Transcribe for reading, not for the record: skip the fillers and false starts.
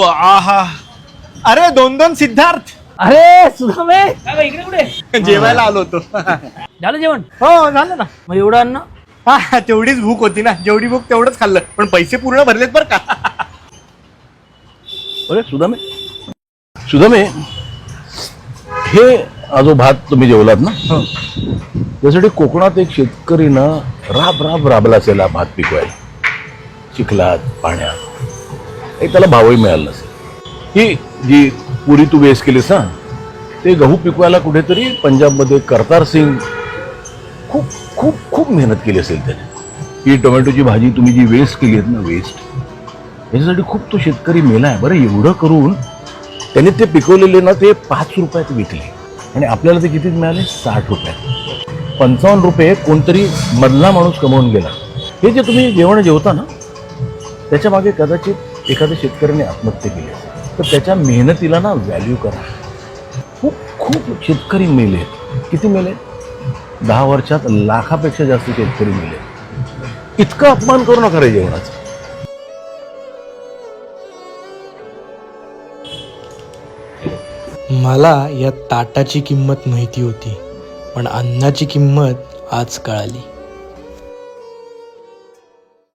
आहा. अरे 2-2 सिद्धार्थ. अरे सुधामे इकडे कुठे जेवायला आलो होतो. झालं जेवण? हो झालं ना. मग एवढं अन्न? हा तेवढीच भूक होती ना, जेवढी भूक तेवढंच खाल्लं, पण पैसे पूर्ण भरलेत बरं का. अरे सुदामे हे जो भात तुम्ही जेवलात ना, त्यासाठी कोकणात एक शेतकरी ना राबला असेल हा भात पिकवायला, चिखलात पाण्यात. एक त्याला भावही मिळाला नसेल. ही जी पुरी तू वेस्ट केलीस ना, ते गहू पिकवायला कुठेतरी पंजाबमध्ये करतार सिंग खूप खूप खूप मेहनत केली असेल त्याने. ही टोमॅटोची भाजी तुम्ही जी वेस्ट केली आहेत ना, वेस्ट, याच्यासाठी खूप तो शेतकरी मेलाय. बरं एवढं करून त्यांनी ते पिकवलेले ना ते 5 रुपयात विकले आणि आपल्याला ते कितीच मिळाले? 60 रुपयात. 55 रुपये कोणतरी मधला माणूस कमवून गेला. हे जे तुम्ही जेवण जेवता ना, त्याच्या मागे कदाचित एखाद्या शेतकऱ्याने आत्महत्या केली असेल. तर त्याच्या मेहनतीला ना व्हॅल्यू करा. खूप खूप शेतकरी मेले. किती मेले? 10 वर्षात लाखापेक्षा जास्त शेतकरी मेले. इतका अपमान करू नका रे जेवणाचा. मला या ताटाची किंमत माहिती होती, पण अन्नाची किंमत आज कळाली.